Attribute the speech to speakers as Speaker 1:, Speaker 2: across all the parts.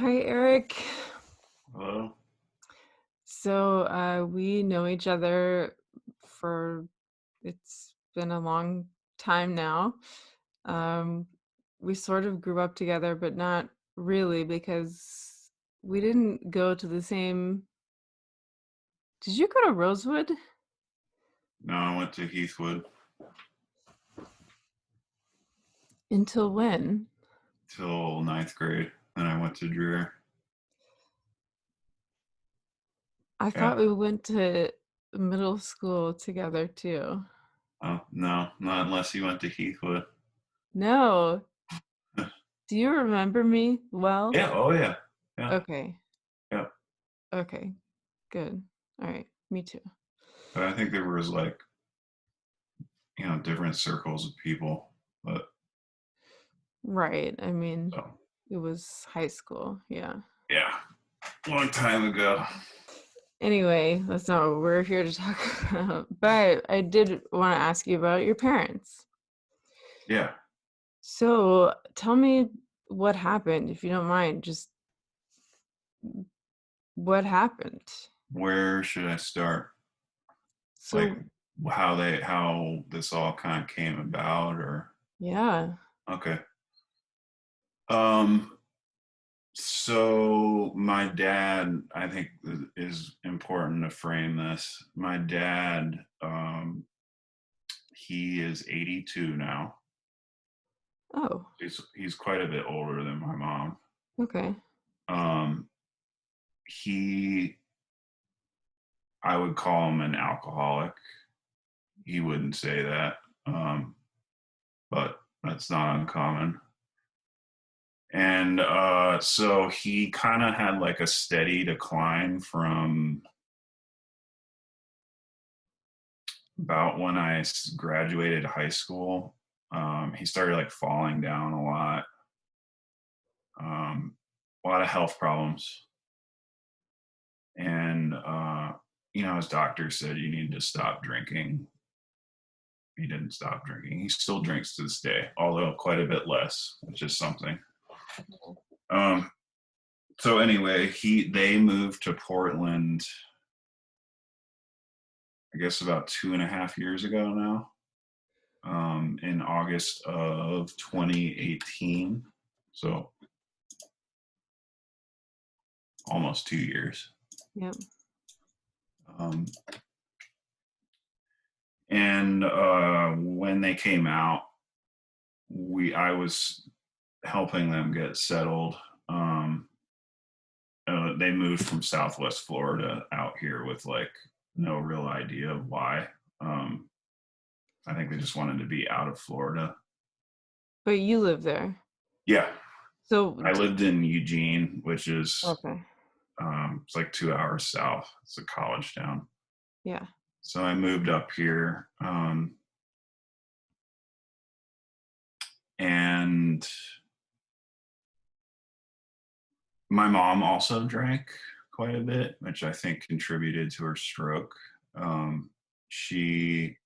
Speaker 1: Hi, Eric.
Speaker 2: Hello?
Speaker 1: So we know each other for it's been a long time now. Um, we sort of grew up together, but not really because we didn't go to the same. Did you go to Rosewood?
Speaker 2: No, I went to Heathwood
Speaker 1: Until when?
Speaker 2: till ninth grade. Then I went to Dreer.
Speaker 1: I
Speaker 2: Yeah.
Speaker 1: thought we went to middle school together too.
Speaker 2: Oh, no, not unless you went to Heathwood.
Speaker 1: No. Do you remember me well?
Speaker 2: Yeah, oh yeah. Yeah,
Speaker 1: Okay.
Speaker 2: yeah.
Speaker 1: Okay. Good. All right. Me too.
Speaker 2: But I think there was like, different circles of people. But
Speaker 1: Right. I mean,
Speaker 2: so
Speaker 1: it was high school. Yeah.
Speaker 2: yeah. Long time ago.
Speaker 1: Anyway, that's not what we're here to talk about. But I did want to ask you about your parents.
Speaker 2: Yeah.
Speaker 1: So tell me what happened, if you don't mind. Just what happened?
Speaker 2: Where should I start? Like
Speaker 1: So,
Speaker 2: how this all kind of came about or
Speaker 1: yeah.
Speaker 2: okay. Um So my dad, I think, is important to frame this. My dad, he is 82 now.
Speaker 1: Oh,
Speaker 2: He's quite a bit older than my mom.
Speaker 1: okay.
Speaker 2: Um, he, I would call him an alcoholic. He wouldn't say that, but that's not uncommon. And so he kind of had like a steady decline from about when I graduated high school. He started like falling down um, a lot of health problems, and his doctor said you need to stop drinking. He didn't stop drinking. He still drinks to this day, although quite a bit less, which is something. Um, so anyway, they moved to Portland, I guess about 2.5 years ago now, in August of 2018. So almost 2 years.
Speaker 1: Yep.
Speaker 2: Um, and when they came out, I was helping them get settled. They moved from Southwest Florida out here with like no real idea of why. Um, I think they just wanted to be out of Florida.
Speaker 1: But you live there.
Speaker 2: Yeah,
Speaker 1: So,
Speaker 2: I lived in Eugene, which is
Speaker 1: okay.
Speaker 2: it's like 2 hours south. It's a college town.
Speaker 1: Yeah.
Speaker 2: So I moved up here, and my mom also drank quite a bit, which I think contributed to her stroke. Um, she,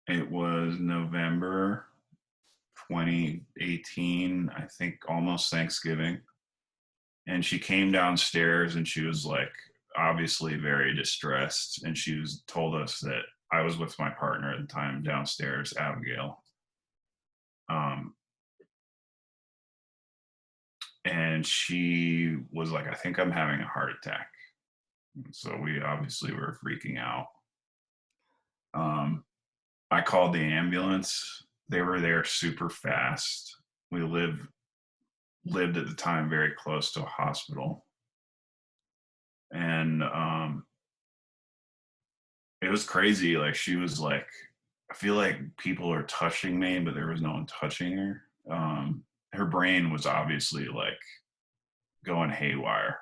Speaker 2: it was November 2018, I think almost Thanksgiving. And she came downstairs and she was like, obviously very distressed. And she told us that I was with my partner at the time downstairs, Abigail. Um, and she was like, I think I'm having a heart attack. So we obviously were freaking out. Um, I called the ambulance. They were there super fast. We lived at the time very close to a hospital, and it was crazy. Like she was like, I feel like people are touching me, but there was no one touching her. Her brain was obviously like going haywire.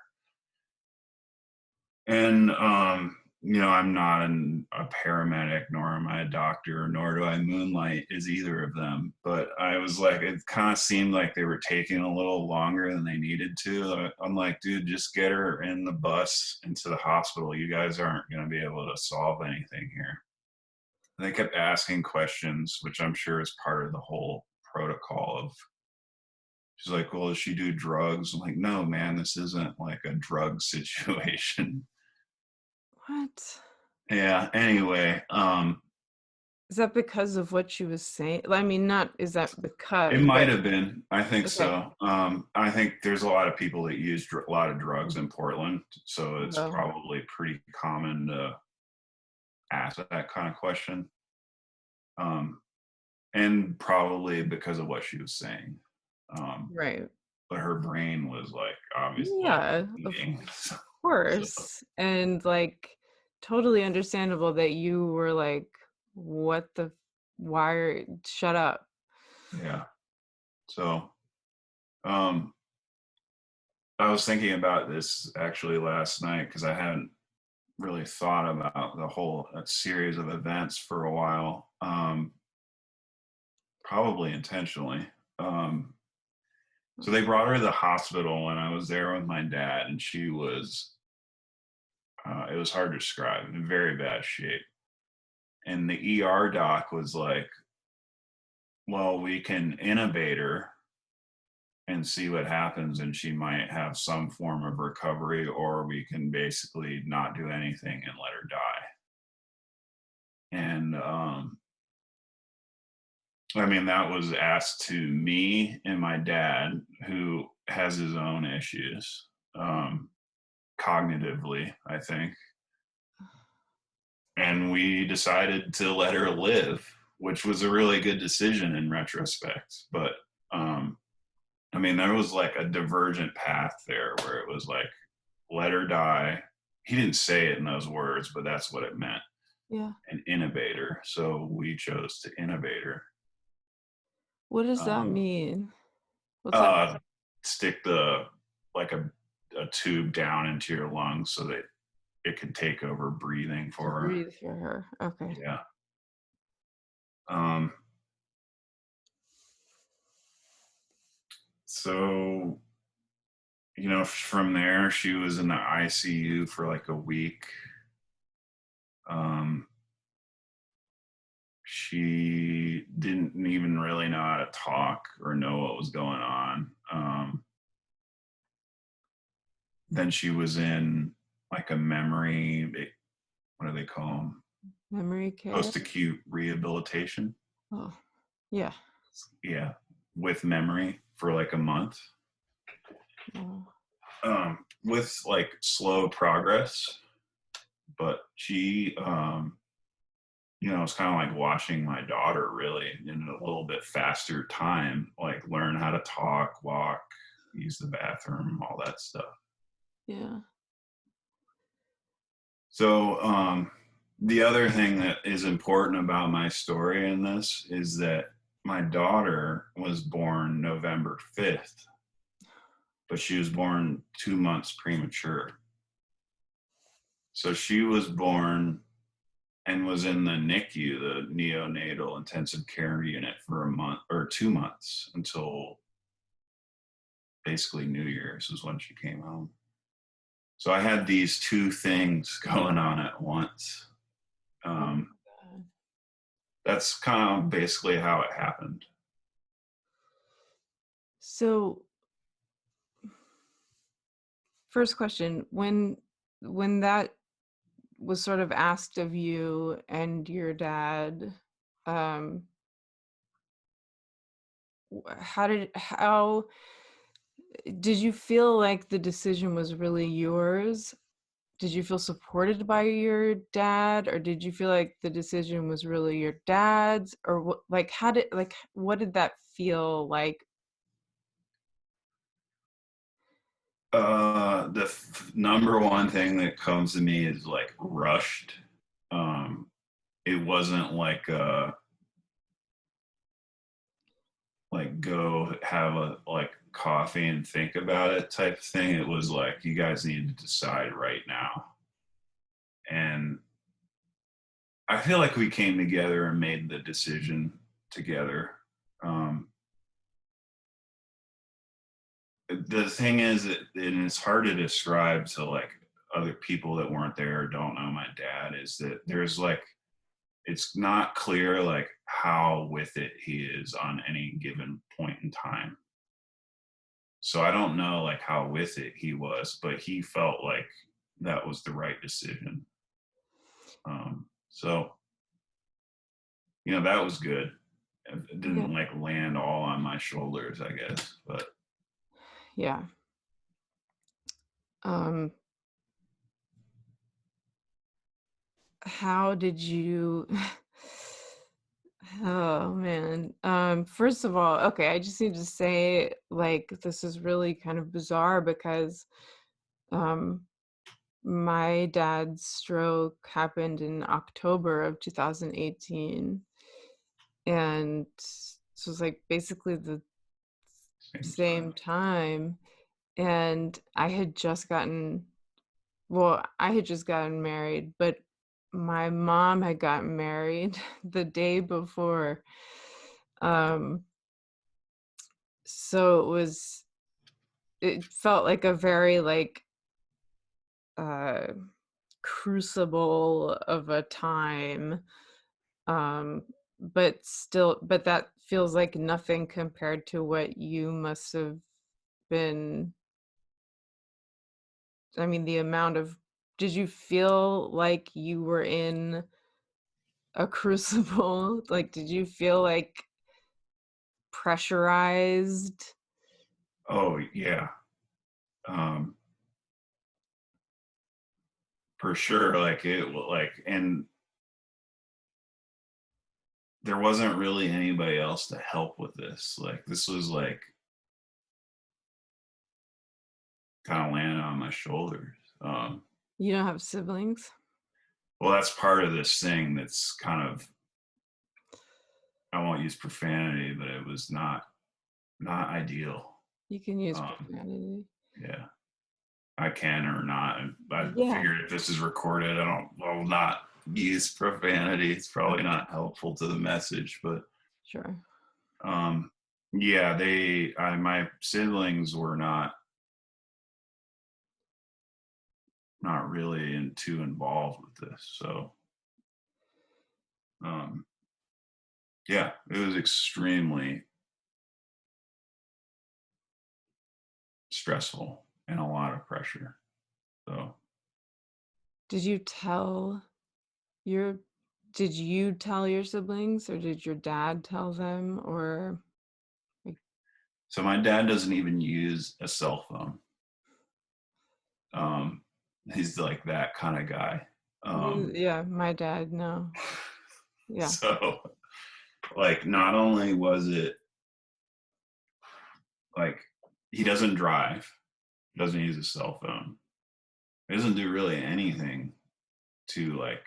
Speaker 2: And I'm not a paramedic, nor am I a doctor, nor do I moonlight as either of them. But I was like, it kind of seemed like they were taking a little longer than they needed to. I'm like, dude, just get her in the bus into the hospital. You guys aren't going to be able to solve anything here. And they kept asking questions, which I'm sure is part of the whole protocol of She's like, well, does she do drugs? I'm like, no, man, this isn't like a drug situation.
Speaker 1: What?
Speaker 2: Yeah. Anyway,
Speaker 1: Is that because of what she was saying? I mean, not is that
Speaker 2: it
Speaker 1: because,
Speaker 2: might
Speaker 1: but
Speaker 2: have been. I think
Speaker 1: okay.
Speaker 2: so. I think there's a lot of people that use a lot of drugs in Portland, so it's
Speaker 1: Well,
Speaker 2: probably pretty common to ask that kind of question. Um, and probably because of what she was saying. Um,
Speaker 1: right.
Speaker 2: but her brain was like obviously like
Speaker 1: Yeah, of
Speaker 2: eating. So
Speaker 1: course. And like totally understandable that you were like, what the why are shut up.
Speaker 2: yeah. So um, I was thinking about this actually last night because I hadn't really thought about the whole series of events for a while. Probably intentionally. Um, so they brought her to the hospital when I was there with my dad, and she was, it was hard to describe, in very bad shape. And the ER doc was like, well, we can intubate her and see what happens, and she might have some form of recovery, or we can basically not do anything and let her die. And I mean, that was asked to me and my dad, who has his own issues, um, cognitively, I think. And we decided to let her live, which was a really good decision in retrospect. But um, I mean, there was like a divergent path there where it was like, let her die. He didn't say it in those words, but that's what it meant,
Speaker 1: Yeah.
Speaker 2: an innovator. So we chose to intubate her.
Speaker 1: What does that
Speaker 2: Um,
Speaker 1: mean? What's that
Speaker 2: uh, stick the like a tube down into your lungs so that it can take over breathing
Speaker 1: to
Speaker 2: for her.
Speaker 1: breathe for her? Okay.
Speaker 2: Yeah. Um, so from there, she was in the ICU for like a week. Um, she didn't even really know how to talk or know what was going on. Then she was in like a memory, what do they call them?
Speaker 1: Memory care?
Speaker 2: Post acute rehabilitation.
Speaker 1: Oh, yeah.
Speaker 2: Yeah, with memory for like a month,
Speaker 1: Oh,
Speaker 2: with like slow progress. But she, it's kind of like watching my daughter really in a little bit faster time, like learn how to talk, walk, use the bathroom, all that stuff.
Speaker 1: yeah.
Speaker 2: So, the other thing that is important about my story in this is that my daughter was born November 5th, but she was born 2 months premature. So she was born and was in the NICU, the neonatal intensive care unit, for a month or 2 months until basically New Year's is when she came home. So I had these two things going on at once.
Speaker 1: Oh my
Speaker 2: Um,
Speaker 1: God.
Speaker 2: that's kind of basically how it happened.
Speaker 1: So, first question, when that was sort of asked of you and your dad, um, how did you feel like the decision was really yours? Did you feel supported by your dad, or did you feel like the decision was really your dad's, or what, like what did that feel like?
Speaker 2: The number one thing that comes to me is like rushed. It wasn't like go have a like coffee and think about it type of thing. It was like you guys need to decide right now. And I feel like we came together and made the decision together. Um, the thing is, and it's hard to describe to like other people that weren't there or don't know my dad, is that there's like, it's not clear like how with it he is on any given point in time. So I don't know like how with it he was, but he felt like that was the right decision. So that was good. It
Speaker 1: Yeah.
Speaker 2: didn't like land all on my shoulders, I guess. But
Speaker 1: Yeah. Um, how did you Oh man. First of all, okay, I just need to say like this is really kind of bizarre because um my dad's stroke happened in October of 2018, and so it's like basically the
Speaker 2: same
Speaker 1: same
Speaker 2: time.
Speaker 1: time, and I had just gotten married, but my mom had gotten married the day before. Um, so it felt like a very uh crucible of a time. Um, but that feels like nothing compared to what you must have been. I mean, the amount of did you feel like you were in a crucible? Like, did you feel, like, pressurized?
Speaker 2: Oh yeah, um, for sure. Like and there wasn't really anybody else to help with this. Like this was like kind of landing on my shoulders.
Speaker 1: You don't have siblings?
Speaker 2: Well, that's part of this thing that's kind of, I won't use profanity, but it was not ideal.
Speaker 1: You can use
Speaker 2: Um,
Speaker 1: profanity.
Speaker 2: yeah, I can or not. I
Speaker 1: Yeah,
Speaker 2: figured if this is recorded, I will not use profanity. It's probably
Speaker 1: okay,
Speaker 2: not helpful to the message, but
Speaker 1: sure.
Speaker 2: um, yeah, my siblings were not really too involved with this. So um, yeah, it was extremely stressful and a lot of pressure. So
Speaker 1: Did you tell your did you tell your siblings, or did your dad tell them, or like
Speaker 2: so my dad doesn't even use a cell phone. Um, he's like that kind of guy. Um,
Speaker 1: yeah, my dad, no. Yeah.
Speaker 2: so like not only was it like he doesn't drive, doesn't use a cell phone, he doesn't do really anything to like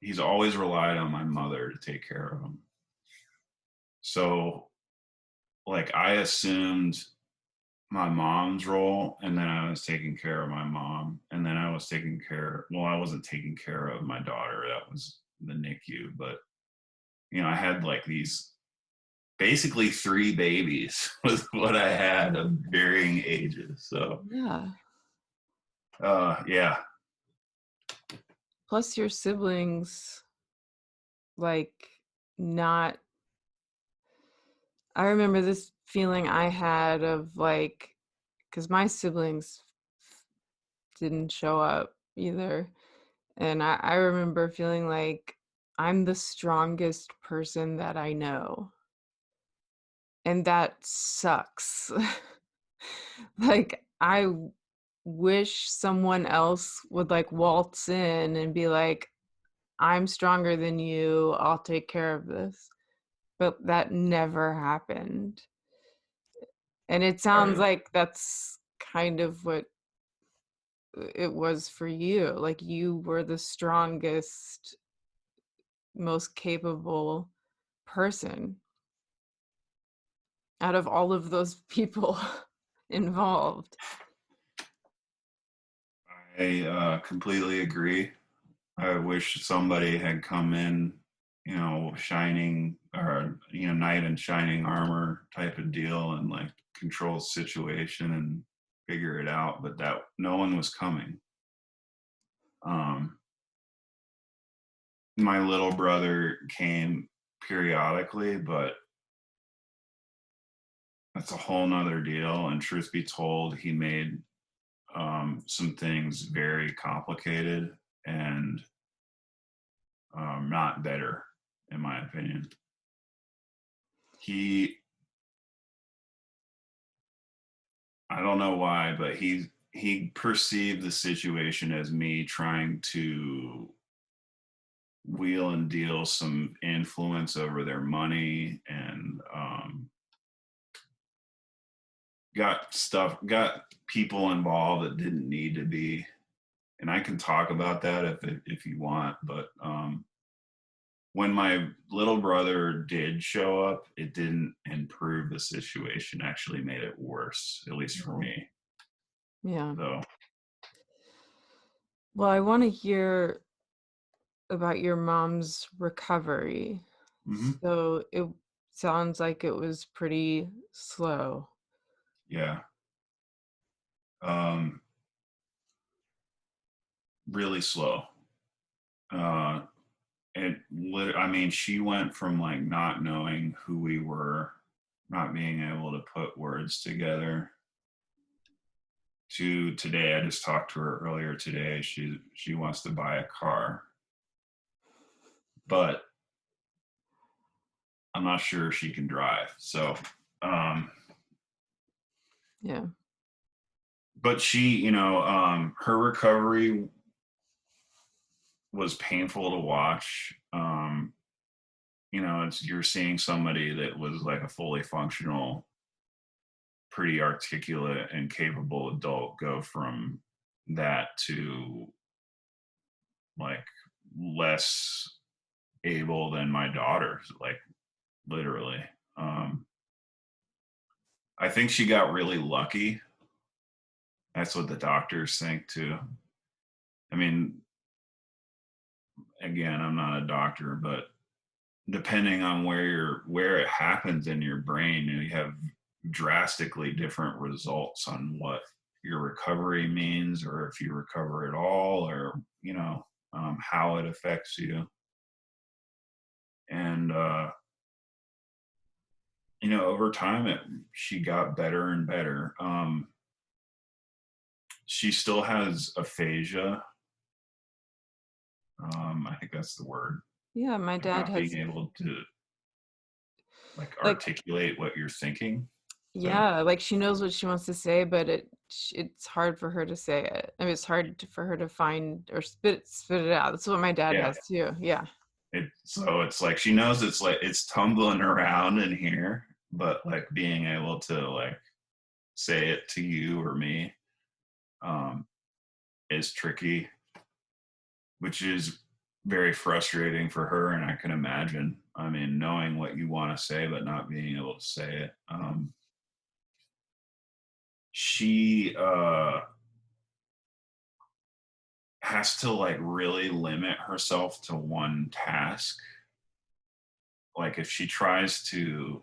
Speaker 2: he's always relied on my mother to take care of him. So like I assumed my mom's role, and then I was taking care of my mom, and then I wasn't taking care of my daughter, that was the NICU, but I had like these basically three babies was what I had of varying ages. So
Speaker 1: Yeah.
Speaker 2: yeah.
Speaker 1: Plus your siblings, like, not I remember this feeling I had of, like, because my siblings didn't show up either, and I remember feeling like I'm the strongest person that I know, and that sucks. Like, wish someone else would, like, waltz in and be like, "I'm stronger than you, I'll take care of this." But that never happened. And it sounds
Speaker 2: Right.
Speaker 1: like that's kind of what it was for you. Like, you were the strongest, most capable person out of all of those people involved.
Speaker 2: I completely agree. I wish somebody had come in, shining or knight in shining armor type of deal and like control the situation and figure it out, but that no one was coming. Um, my little brother came periodically, but that's a whole nother deal. And truth be told, he made some things very complicated and not better, in my opinion. He, I don't know why, but he perceived the situation as me trying to wheel and deal some influence over their money, and got people involved that didn't need to be. And I can talk about that if you want, but when my little brother did show up, it didn't improve the situation, actually made it worse, at least for
Speaker 1: Yeah.
Speaker 2: me.
Speaker 1: Yeah.
Speaker 2: So
Speaker 1: Well, I want to hear about your mom's recovery.
Speaker 2: mhm,
Speaker 1: So it sounds like it was pretty slow.
Speaker 2: yeah, um, really slow. Uh, I mean, she went from like not knowing who we were, not being able to put words together, to today. I just talked to her earlier today. She wants to buy a car, but I'm not sure she can drive. So, um,
Speaker 1: Yeah.
Speaker 2: but her recovery was painful to watch. You're seeing somebody that was like a fully functional, pretty articulate and capable adult go from that to like less able than my daughter, like literally. Um, I think she got really lucky. That's what the doctors think too. I mean, again, I'm not a doctor, but depending on where it happens in your brain, you have drastically different results on what your recovery means, or if you recover at all, or how it affects you. And over time, she got better and better. She still has aphasia. I think that's the word.
Speaker 1: Yeah, my
Speaker 2: Like
Speaker 1: dad
Speaker 2: not being
Speaker 1: has
Speaker 2: able to like
Speaker 1: like
Speaker 2: articulate what you're thinking. So
Speaker 1: yeah, like she knows what she wants to say, but it's hard for her to say it. I mean, it's hard for her to find or spit it out. That's what my dad
Speaker 2: yeah,
Speaker 1: has too. Yeah.
Speaker 2: it's like she knows it's like it's tumbling around in here, but like being able to like say it to you or me um, is tricky, which is very frustrating for her. And I can imagine. I mean, knowing what you want to say but not being able to say it. She has to like really limit herself to one task. Like if she tries to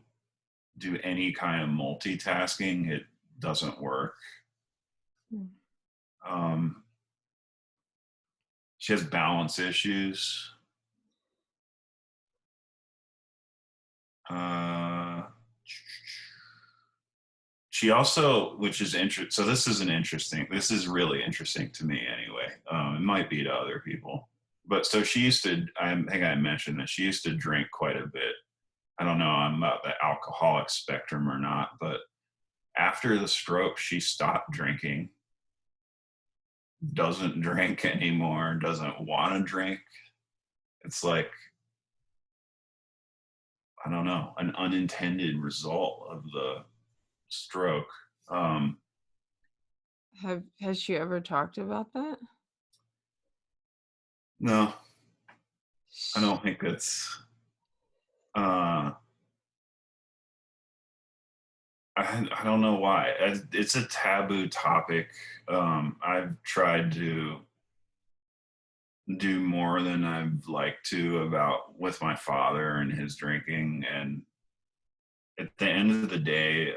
Speaker 2: do any kind of multitasking, it doesn't work.
Speaker 1: Mm.
Speaker 2: Um, she has balance issues. Uh, she also, which is interesting. So this is an interesting. This is really interesting to me anyway. It might be to other people, but so she used to. I think I mentioned that she used to drink quite a bit. I don't know. I'm about the alcoholic spectrum or not, but after the stroke, she stopped drinking. Doesn't drink anymore. Doesn't want to drink. It's like I don't know, an unintended result of the stroke. Um,
Speaker 1: Has she ever talked about that?
Speaker 2: no, I
Speaker 1: Sh-
Speaker 2: don't think it's. Uh, I don't know why. It's a taboo topic. I've tried to do more than I'd like to about with my father and his drinking, and at the end of the day,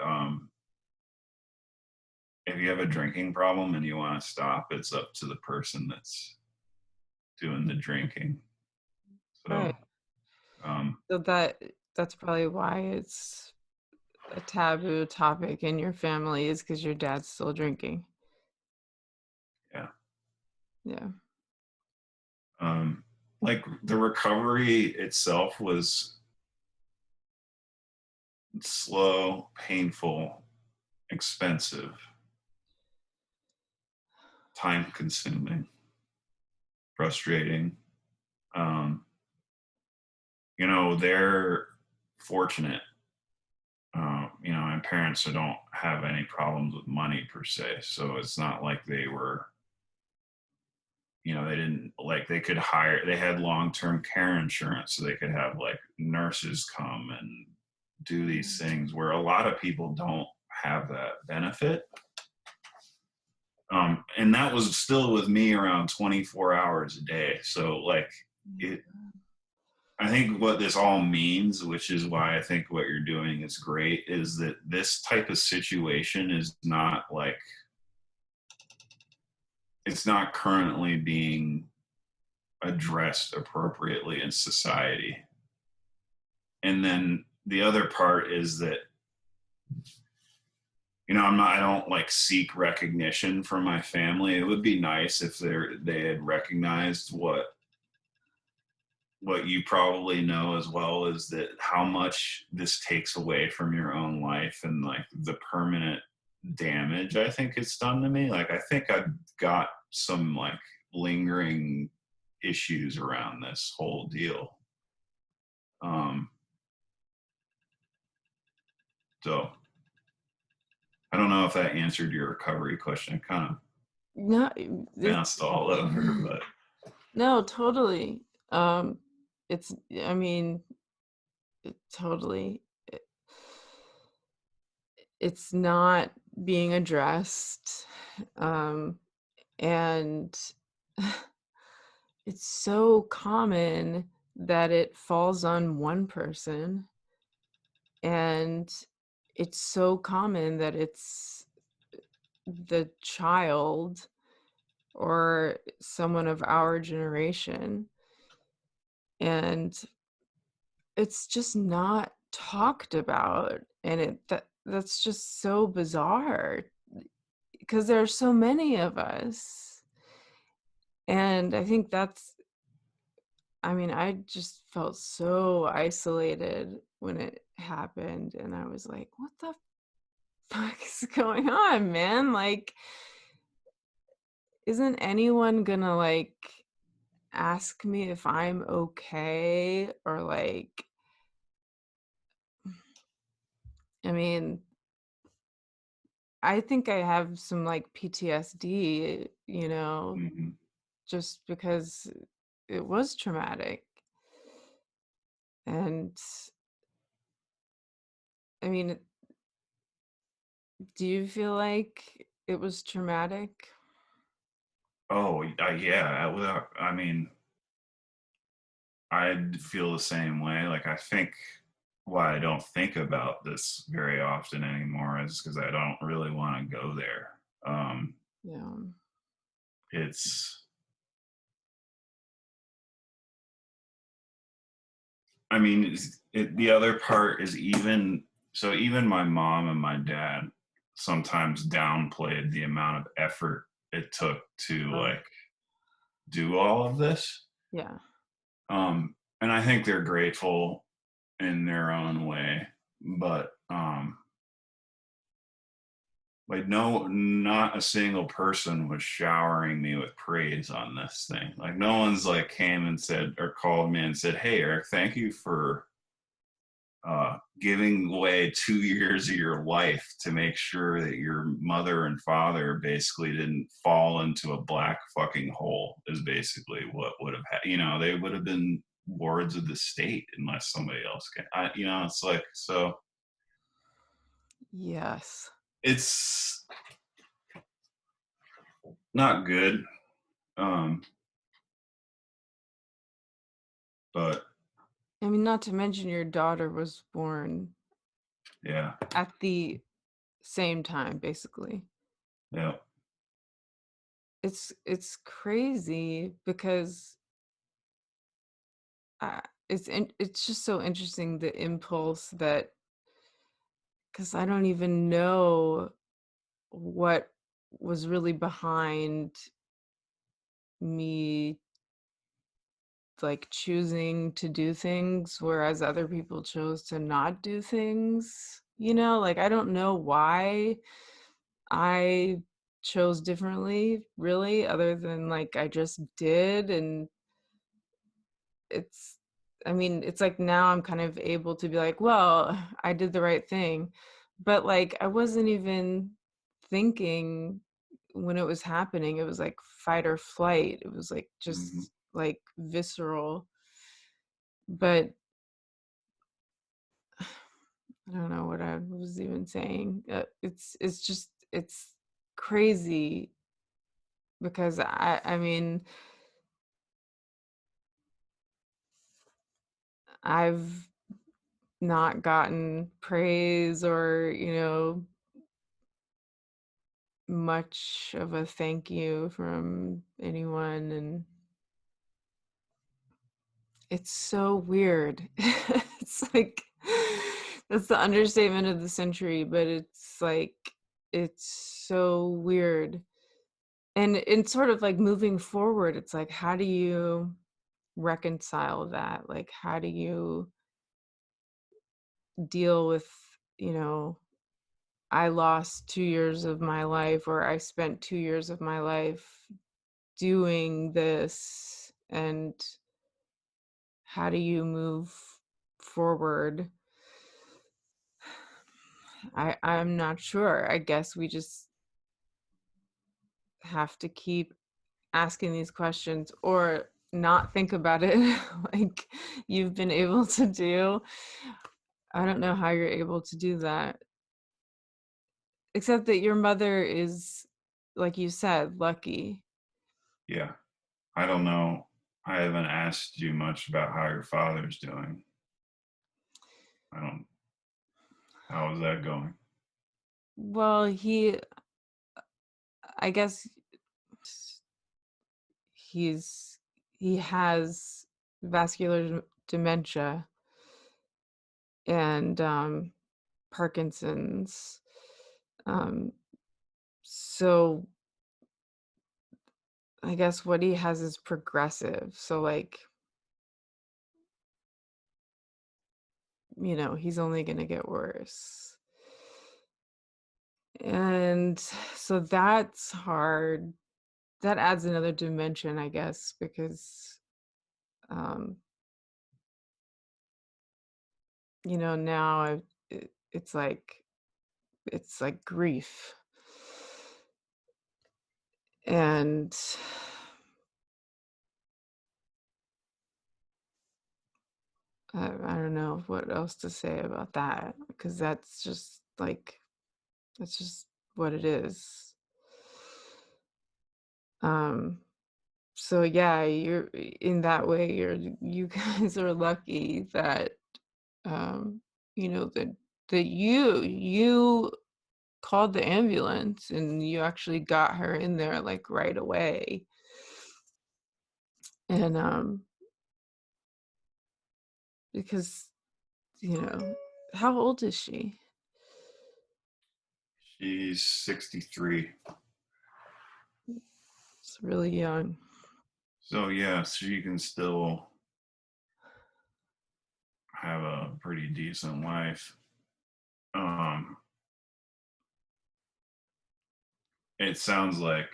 Speaker 2: if you have a drinking problem and you want to stop, it's up to the person that's doing the drinking. So,
Speaker 1: Right.
Speaker 2: um,
Speaker 1: So that's probably why it's a taboo topic in your family is because your dad's still drinking.
Speaker 2: Yeah.
Speaker 1: Yeah.
Speaker 2: Um, like the recovery itself was slow, painful, expensive, time consuming, frustrating. Um, they're fortunate. My parents don't have any problems with money per se. So it's not like they didn't like they had long-term care insurance so they could have like nurses come and do these
Speaker 1: Mm.
Speaker 2: things where a lot of people don't have that benefit. And that was still with me around 24 hours a day. So like it, I think what this all means, which is why I think what you're doing is great, is that this type of situation is not like it's not currently being addressed appropriately in society. And then the other part is that I don't like seek recognition from my family. It would be nice if they had recognized what you probably know as well, is that how much this takes away from your own life and like the permanent damage I think it's done to me. Like I think I've got some like lingering issues around this whole deal. Um, so I don't know if that answered your recovery question. I kind of
Speaker 1: No,
Speaker 2: bounced
Speaker 1: it's
Speaker 2: all over, but
Speaker 1: no, totally. Um, it's, I mean, totally. It's not being addressed. Um, and it's so common that it falls on one person, and it's so common that it's the child or someone of our generation, and it's just not talked about, and that's just so bizarre because there are so many of us, and I think I just felt so isolated when it happened, and I was like, "What the fuck is going on, man? Like, isn't anyone gonna, like, ask me if I'm okay?" Or, like, I mean, I think I have some, like, PTSD,
Speaker 2: mhm.
Speaker 1: just because it was traumatic, and, I mean, do you feel like it was traumatic?
Speaker 2: Oh, yeah. I mean, I'd feel the same way. Like, I think why I don't think about this very often anymore is because I don't really want to go there.
Speaker 1: Yeah.
Speaker 2: It's, I mean, the other part is even my mom and my dad sometimes downplayed the amount of effort it took to
Speaker 1: Oh,
Speaker 2: like do all of this.
Speaker 1: yeah.
Speaker 2: And I think they're grateful in their own way, but like no, not a single person was showering me with praise on this thing. Like no one's like came and said or called me and said, "Hey, Eric, thank you for giving away 2 years of your life to make sure that your mother and father basically didn't fall into a black fucking hole." Is basically what would have happened. They would have been wards of the state unless somebody else can. It's like so.
Speaker 1: Yes.
Speaker 2: It's not good. Um, but
Speaker 1: Not to mention your daughter was born
Speaker 2: yeah,
Speaker 1: at the same time, basically.
Speaker 2: yeah.
Speaker 1: It's crazy because, uh, it's just so interesting the impulse that 'cause I don't even know what was really behind me, like, choosing to do things, whereas other people chose to not do things, you know? Like, I don't know why I chose differently, really, other than, like, I just did, and it's I mean, it's like now I'm kind of able to be like, "Well, I did the right thing." But, like, I wasn't even thinking when it was happening. It was like fight or flight. It was, like,
Speaker 2: Mhm.
Speaker 1: just, like, visceral. But I don't know what I was even saying. It's just it's crazy because I mean, I've not gotten praise or, much of a thank you from anyone, and it's so weird. It's like that's the understatement of the century, but it's like it's so weird. And in sort of like moving forward, it's like how do you reconcile that? Like how do you deal with, you know, I lost 2 years of my life or I spent 2 years of my life doing this, and how do you move forward? I'm not sure. I guess we just have to keep asking these questions or not think about it like you've been able to do. I don't know how you're able to do that, except that your mother is, like you said, lucky.
Speaker 2: Yeah. I don't know. I haven't asked you much about how your father's doing. I don't how is that going?
Speaker 1: Well, I guess he's he has vascular dementia and Parkinson's. Um, so I guess what he has is progressive. So like, he's only going to get worse. And so that's hard. That adds another dimension, I guess, because um, now it's like grief. And I don't know what else to say about that because that's just what it is. Um, so yeah, you're in that way, you guys are lucky that um, that you called the ambulance and you actually got her in there like right away. And because, you know, how old is she?
Speaker 2: She's 63.
Speaker 1: It's really young.
Speaker 2: So yeah, she can still have a pretty decent life. Um, it sounds like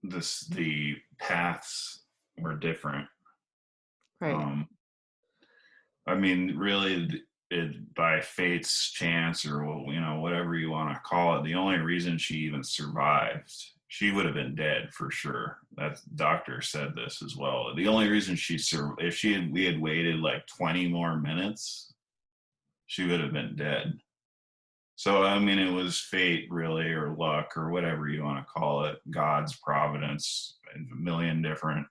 Speaker 2: the paths were different.
Speaker 1: Right.
Speaker 2: Um, I mean, really, it by fate's chance or whatever you want to call it. The only reason she even survived, she would have been dead for sure. That doctor said this as well. The only reason if we had waited like 20 more minutes, she would have been dead. So I mean, it was fate, really, or luck, or whatever you want to call it, God's providence, and a million different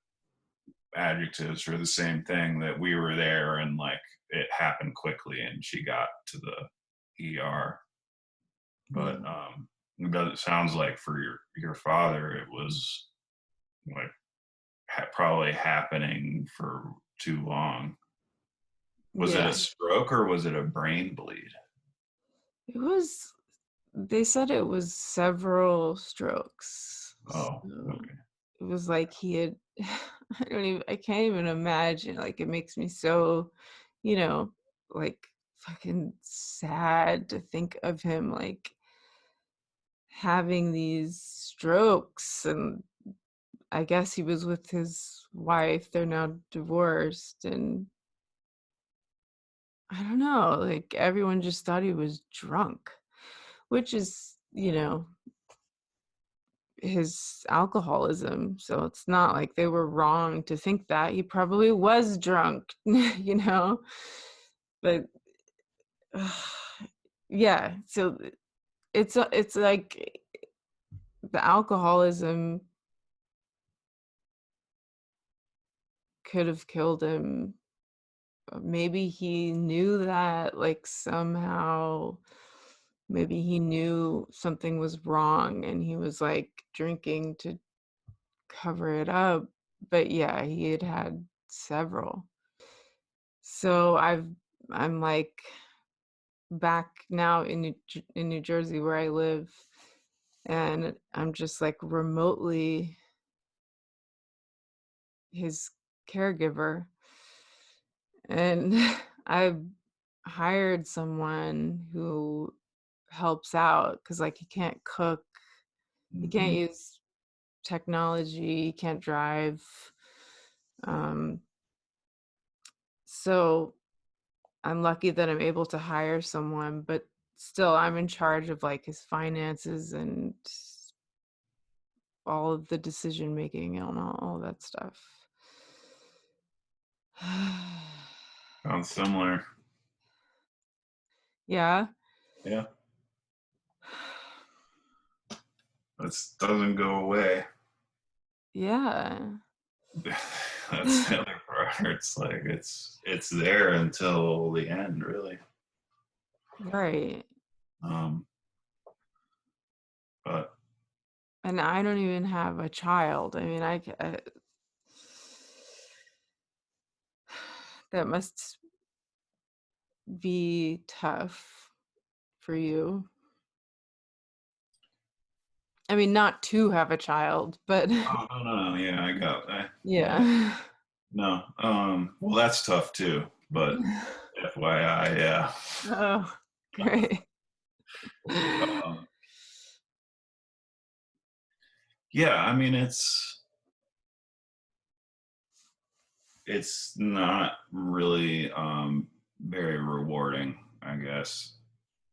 Speaker 2: adjectives for the same thing that we were there and like it happened quickly and she got to the ER. But
Speaker 1: Yeah.
Speaker 2: it sounds like for your father it was like probably happening for too long. Was it a
Speaker 1: Yeah.
Speaker 2: stroke or was it a brain bleed?
Speaker 1: It was they said it was several strokes.
Speaker 2: Oh,
Speaker 1: So,
Speaker 2: okay.
Speaker 1: it was like he had I can't even imagine, like, it makes me so, you know, like, fucking sad to think of him, like, having these strokes, and I guess he was with his wife, they're now divorced, and I don't know, like, everyone just thought he was drunk, which is, his alcoholism, so it's not like they were wrong to think that, he probably was drunk, you know? But yeah, so it's like the alcoholism could have killed him. Maybe he knew that, like, somehow, maybe he knew something was wrong and he was, like, drinking to cover it up, but yeah, he had had several. So I'm, like, back now in New Jersey where I live, and I'm just, like, remotely his caregiver, and I've hired someone who helps out because, like, he can't cook, he can't
Speaker 2: Mhm.
Speaker 1: use technology, he can't drive, um, so I'm lucky that I'm able to hire someone, but still, I'm in charge of, like, his finances and all of the decision making and all that stuff.
Speaker 2: Sounds similar.
Speaker 1: Yeah.
Speaker 2: Yeah. That doesn't go away.
Speaker 1: Yeah.
Speaker 2: That's the other part. It's like it's there until the end, really.
Speaker 1: Right.
Speaker 2: Um, but
Speaker 1: And I don't even have a child. I mean, that must be tough for you. I mean, not to have a child, but
Speaker 2: oh no, no, no, yeah, I got that. Yeah,
Speaker 1: yeah.
Speaker 2: no. Well, that's tough too. But FYI, yeah.
Speaker 1: Oh, great.
Speaker 2: Um, yeah, I mean, it's not really very rewarding, I guess.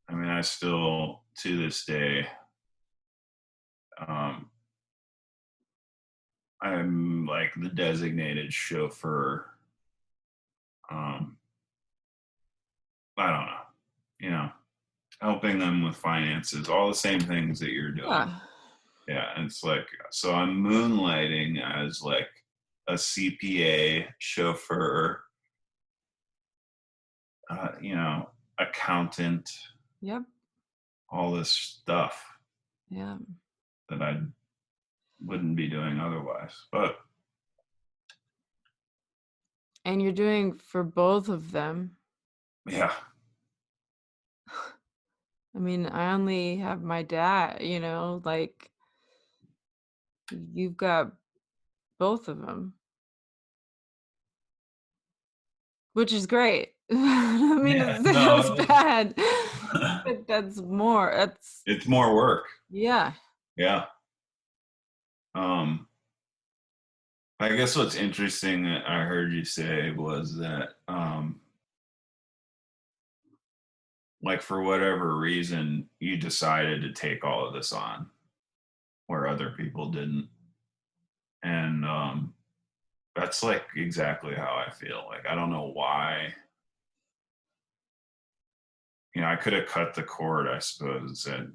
Speaker 2: I mean, I still to this day, um, I'm like the designated chauffeur. Um, I don't know, you know, helping them with finances, all the same things that you're doing.
Speaker 1: Yeah.
Speaker 2: Yeah, and it's like so I'm moonlighting as like a CPA, chauffeur, accountant,
Speaker 1: Yep.
Speaker 2: all this stuff
Speaker 1: Yeah.
Speaker 2: that I wouldn't be doing otherwise. But
Speaker 1: And you're doing for both of them.
Speaker 2: yeah,
Speaker 1: I mean, I only have my dad, like, you've got both of them, which is great. I mean,
Speaker 2: yeah,
Speaker 1: it sounds
Speaker 2: no,
Speaker 1: bad, but that's
Speaker 2: it's more work.
Speaker 1: yeah.
Speaker 2: Yeah. Um, I guess what's interesting that I heard you say was that, like, for whatever reason, you decided to take all of this on where other people didn't. And that's like exactly how I feel. Like, I don't know why. I could have cut the cord, I suppose. And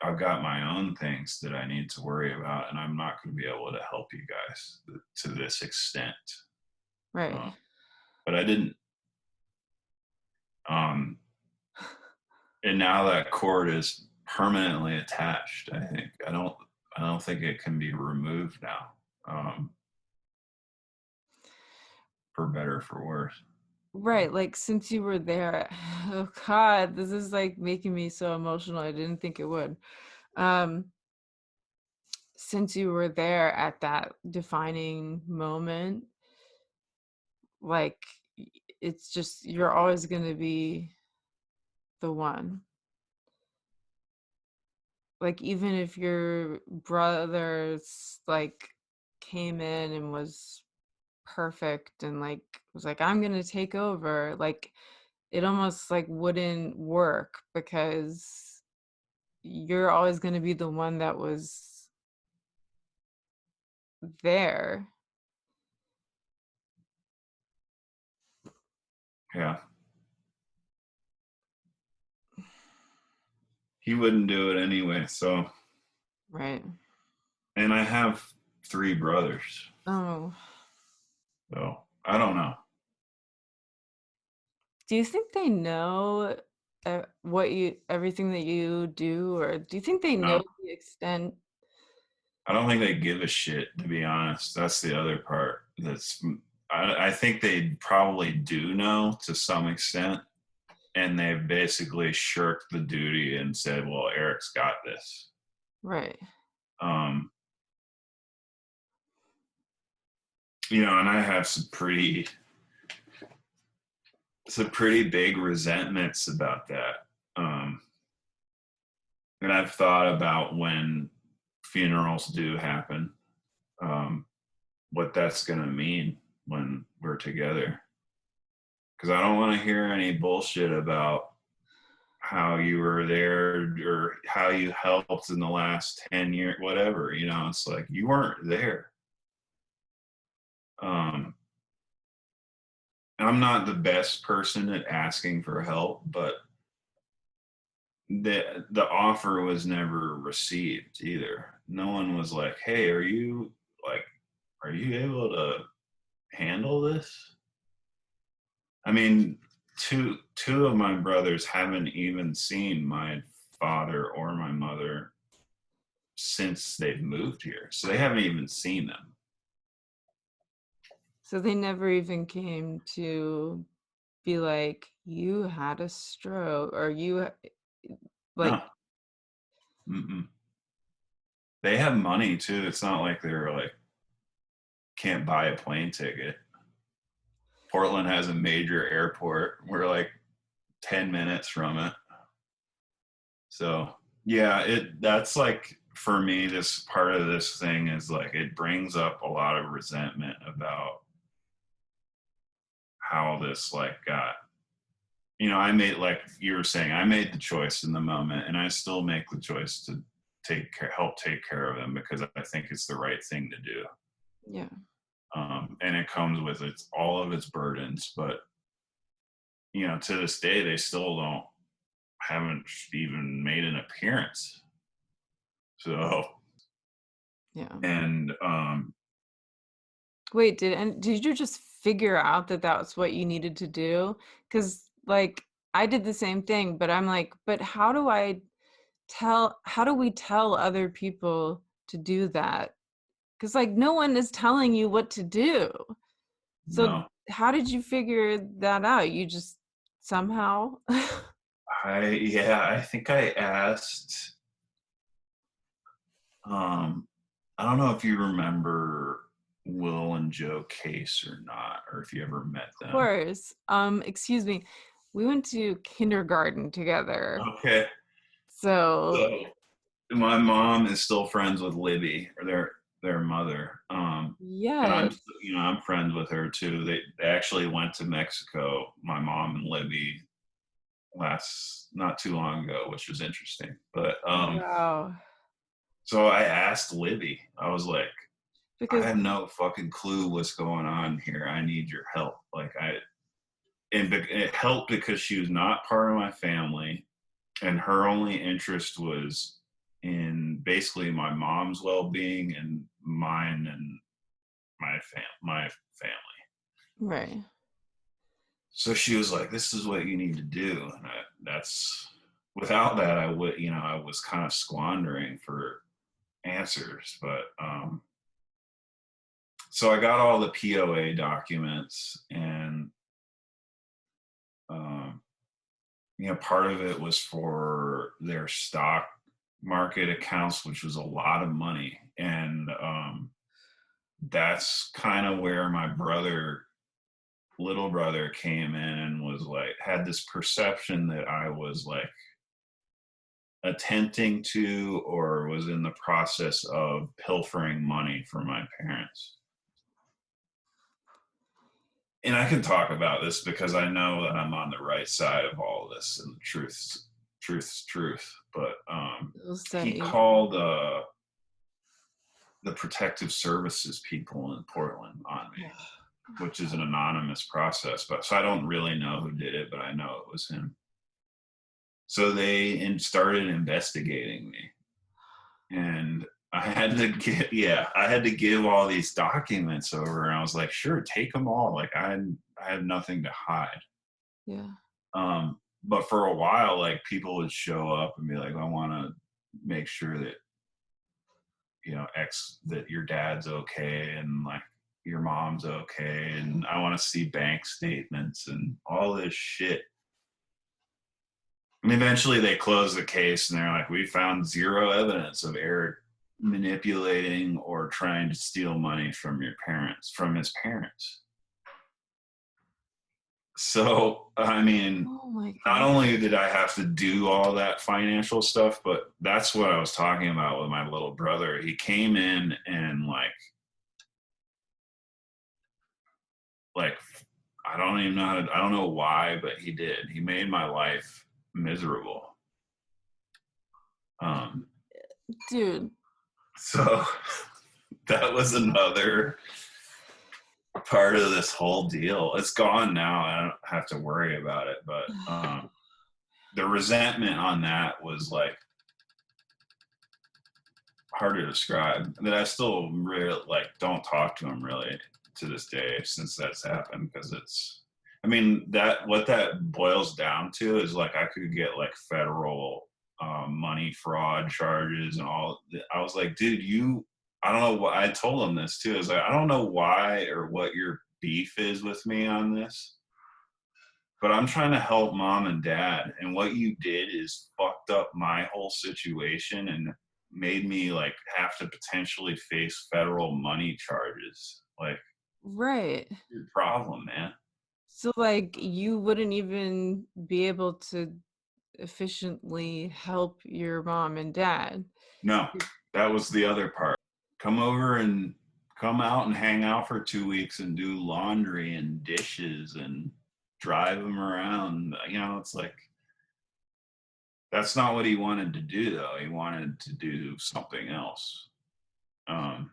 Speaker 2: I've got my own things that I need to worry about, and I'm not going to be able to help you guys to this extent.
Speaker 1: Right.
Speaker 2: Uh, but I didn't. Um, and now that cord is permanently attached. I think I don't think it can be removed now. For better or for worse.
Speaker 1: right, like, since you were there oh god, this is, like, making me so emotional, I didn't think it would. Um, since you were there at that defining moment, like, y it's just you're always gonna be the one. Like, even if your brothers, like, came in and was perfect and, like, was like, "I'm gonna take over," like, it almost, like, wouldn't work because you're always gonna be the one that was there.
Speaker 2: Yeah, he wouldn't do it anyway. So,
Speaker 1: Right.
Speaker 2: and I have three brothers,
Speaker 1: Oh.
Speaker 2: so I don't know.
Speaker 1: Do you think they know, what you everything that you do, or do you think they know
Speaker 2: No,
Speaker 1: the extent.
Speaker 2: I don't think they give a shit, to be honest. That's the other part. I think they probably do know to some extent, and they've basically shirked the duty and said, "Well, Eric's got this."
Speaker 1: Right.
Speaker 2: Um, and I have some pretty big resentments about that. Um, and I've thought about when funerals do happen, um, what that's going to mean when we're together. Because I don't want to hear any bullshit about how you were there or how you helped in the last 10 years, whatever. It's like you weren't there. Um, I'm not the best person at asking for help, but the offer was never received either. No one was like, "Hey, like, are you able to handle this?" I mean, two of my brothers haven't even seen my father or my mother since they've moved here, so they haven't even seen them.
Speaker 1: So they never even came to be like, "You had a stroke," or like.
Speaker 2: No, mm-mm. They have money too. It's not like they're like can't buy a plane ticket. Portland has a major airport. We're like 10 minutes from it. So yeah, that's like for me, this part of this thing is like it brings up a lot of resentment about how this like got. I made, like you were saying, I made the choice in the moment, and I still make the choice to help take care of them because I think it's the right thing to do.
Speaker 1: Yeah.
Speaker 2: And it comes with all of its burdens, but to this day, they still haven't even made an appearance. So,
Speaker 1: Yeah.
Speaker 2: and
Speaker 1: Wait, did you just figure out that that's what you needed to do? Because like, I did the same thing, but I'm like, "But how do we tell other people to do that?" Because like, no one is telling you what to do. So,
Speaker 2: no,
Speaker 1: how did you figure that out? You just somehow.
Speaker 2: I think I asked. Um, I don't know if you remember Will and Joe Case or not, or if you ever met
Speaker 1: Of
Speaker 2: them.
Speaker 1: course. Excuse me. We went to kindergarten together.
Speaker 2: Okay.
Speaker 1: So,
Speaker 2: So my mom is still friends with Libby, or their mother. And
Speaker 1: yes.
Speaker 2: I'm friends with her too. They actually went to Mexico, my mom and Libby, last not too long ago, which was interesting. But
Speaker 1: Wow.
Speaker 2: so I asked Libby, I was like, I
Speaker 1: Because
Speaker 2: have no fucking clue what's going on here. I need your help. It helped because she was not part of my family, and her only interest was in basically my mom's well-being and mine and my family.
Speaker 1: right.
Speaker 2: So she was like, "This is what you need to do," and that's without that, I was kind of squandering for answers, but so I got all the POA documents, and part of it was for their stock market accounts, which was a lot of money. And that's kind of where my little brother came in and was like, had this perception that I was like attempting to or was in the process of pilfering money from my parents. And I can talk about this because I know that I'm on the right side of all of this, and the truth's truth. But
Speaker 1: We'll
Speaker 2: he
Speaker 1: say.
Speaker 2: called the protective services people in Portland on me, which is an anonymous process. But so I don't really know who did it, but I know it was him. So they started investigating me, and I had to give all these documents over, and I was like, sure, take them all. Like I had nothing to hide.
Speaker 1: Yeah.
Speaker 2: But for a while, like people would show up and be like, I want to make sure that that your dad's okay and like your mom's okay, and I want to see bank statements and all this shit. And eventually they closed the case and they're like, we found zero evidence of Eric manipulating or trying to steal money from his parents. So, I mean,
Speaker 1: Oh my
Speaker 2: not
Speaker 1: god.
Speaker 2: only did I have to do all that financial stuff, but that's what I was talking about with my little brother. He came in and like I don't know why, but he did. He made my life miserable. Um,
Speaker 1: Dude.
Speaker 2: so that was another part of this whole deal. It's gone now. I don't have to worry about it, but the resentment on that was like hard to describe. That I still really like don't talk to him really to this day since that's happened, because it's I mean that what that boils down to is like I could get like federal money fraud charges and all. I was like, dude, I don't know why. I told him this too. I was like, I don't know why or what your beef is with me on this, but I'm trying to help mom and dad. And what you did is fucked up my whole situation and made me like have to potentially face federal money charges. Like,
Speaker 1: Right.
Speaker 2: your problem, man.
Speaker 1: So, like, you wouldn't even be able to efficiently help your mom and dad.
Speaker 2: No, that was the other part. Come over and come out and hang out for 2 weeks and do laundry and dishes and drive them around. It's like that's not what he wanted to do, though. He wanted to do something else. Um,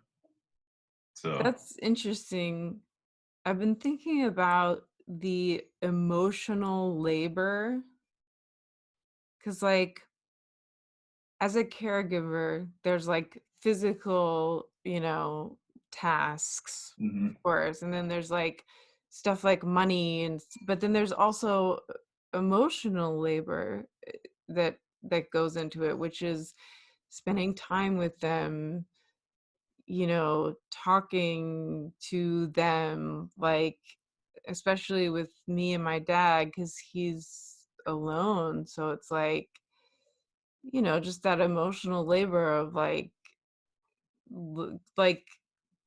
Speaker 2: so
Speaker 1: That's interesting. I've been thinking about the emotional labor because, like, as a caregiver, there's like physical, tasks, of
Speaker 2: mhm.
Speaker 1: course, and then there's like stuff like money but then there's also emotional labor that goes into it, which is spending time with them, talking to them, like, especially with me and my dad because he's alone. So it's like, just that emotional labor of like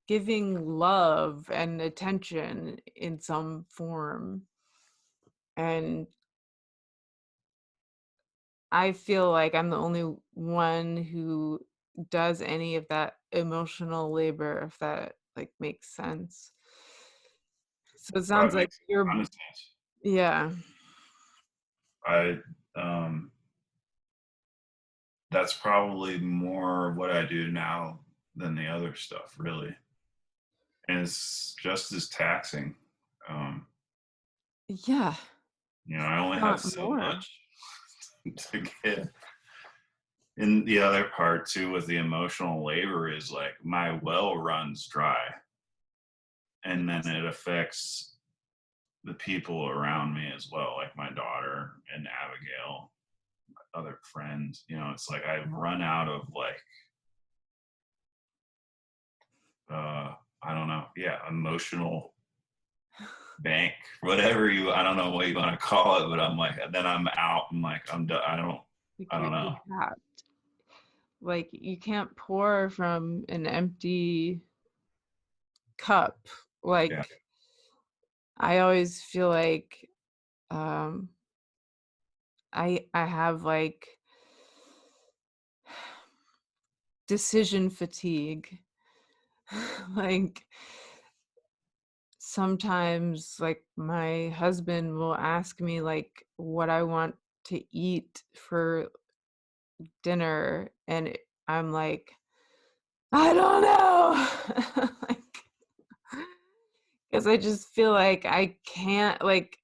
Speaker 1: giving love and attention in some form. And I feel like I'm the only one who does any of that emotional labor, if that like makes sense. So it
Speaker 2: That
Speaker 1: sounds like
Speaker 2: makes a
Speaker 1: you're,
Speaker 2: ton of sense.
Speaker 1: yeah.
Speaker 2: I That's probably more what I do now than the other stuff, really, and it's just as taxing. Um,
Speaker 1: Yeah,
Speaker 2: I only have
Speaker 1: not
Speaker 2: so
Speaker 1: more.
Speaker 2: much to give. And the other part too with the emotional labor is like my well runs dry, and then it affects the people around me as well, like my daughter and Abigail, other friends. It's like I've run out of like I don't know, yeah, emotional bank, whatever you, I don't know what you want to call it, but I'm like, then I'm out. I'm like, I'm done.
Speaker 1: Like
Speaker 2: I don't
Speaker 1: you're
Speaker 2: know.
Speaker 1: trapped. Like you can't pour from an empty cup.
Speaker 2: Yeah.
Speaker 1: Like I always feel like um I have like decision fatigue. Like sometimes like my husband will ask me like what I want to eat for dinner and I'm like I don't know. Like, because I just feel like I can't, like,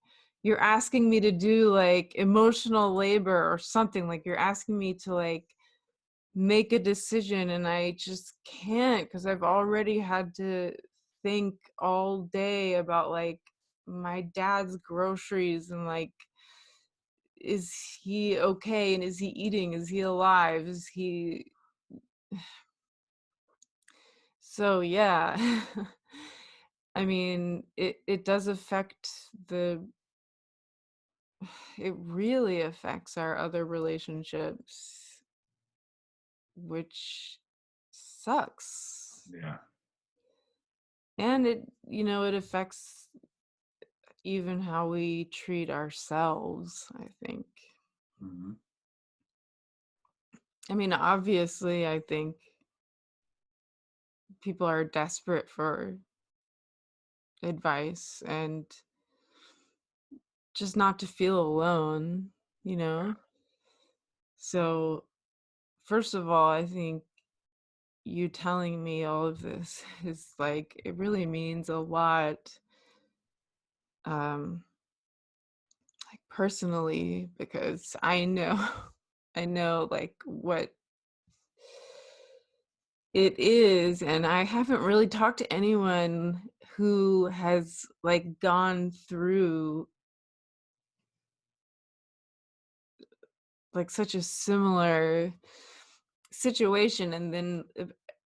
Speaker 1: you're asking me to do like emotional labor or something. Like, you're asking me to like make a decision, and I just can't because I've already had to think all day about like my dad's groceries and like, is he okay? And is he eating? Is he alive? Is he. So, yeah. I mean, it does affect the it really affects our other relationships, which sucks.
Speaker 2: Yeah.
Speaker 1: And it affects even how we treat ourselves, I think.
Speaker 2: Hmm.
Speaker 1: I mean, obviously, I think people are desperate for advice and just not to feel alone, you know? So, first of all, I think you telling me all of this is like it really means a lot um like personally because I know I know like what it is, and I haven't really talked to anyone who has like gone through like such a similar situation. And then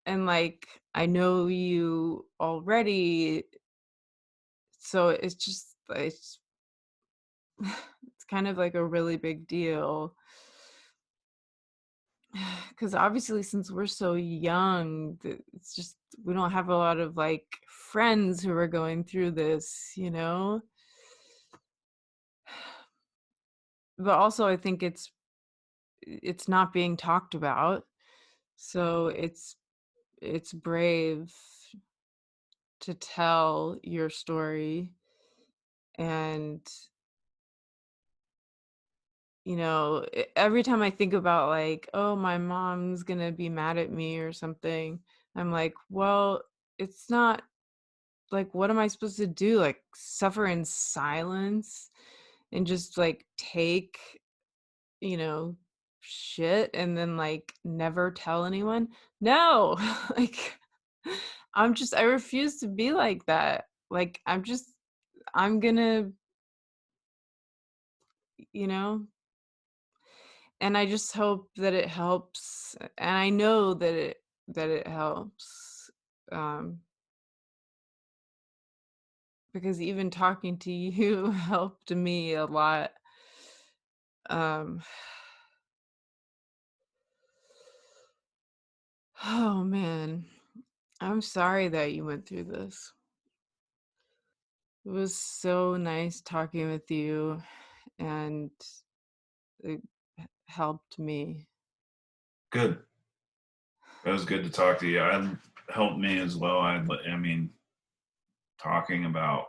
Speaker 1: and like I know you already, so it's just it's kind of like a really big deal. Because obviously, since we're so young, it's just we don't have a lot of like friends who are going through this, you know? But also, I think it's not being talked about. So it's brave to tell your story. And every time I think about like, oh, my mom's gonna be mad at me or something, I'm like, well, it's not like, what am I supposed to do? Like, suffer in silence and just like take, you know, shit and then like never tell anyone? No, like, I refuse to be like that. Like, I'm gonna, you know, and I just hope that it helps, and I know that it helps, um, because even talking to you helped me a lot. Um, oh man, I'm sorry that you went through this. It was so nice talking with you, and it helped me.
Speaker 2: Good. It was good to talk to you. It helped me as well. I mean, talking about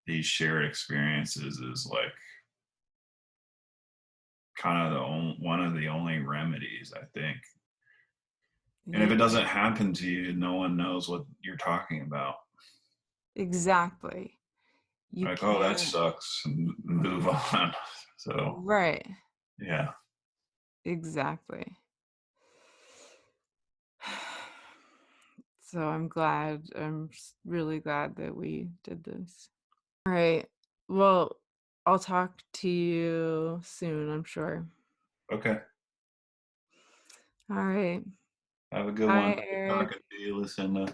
Speaker 2: these shared experiences is like kind of one of the only remedies, I think. And if
Speaker 1: Yeah,
Speaker 2: it doesn't happen to you, no one knows what you're talking about.
Speaker 1: exactly. You
Speaker 2: Like, oh, that
Speaker 1: can't.
Speaker 2: sucks, and move on. So,
Speaker 1: Right.
Speaker 2: yeah,
Speaker 1: Exactly. So I'm really glad that we did this. All right. Well, I'll talk to you soon, I'm sure.
Speaker 2: okay.
Speaker 1: All right.
Speaker 2: Have a good
Speaker 1: Bye,
Speaker 2: one. Good
Speaker 1: Eric.
Speaker 2: talking to you, Lucinda.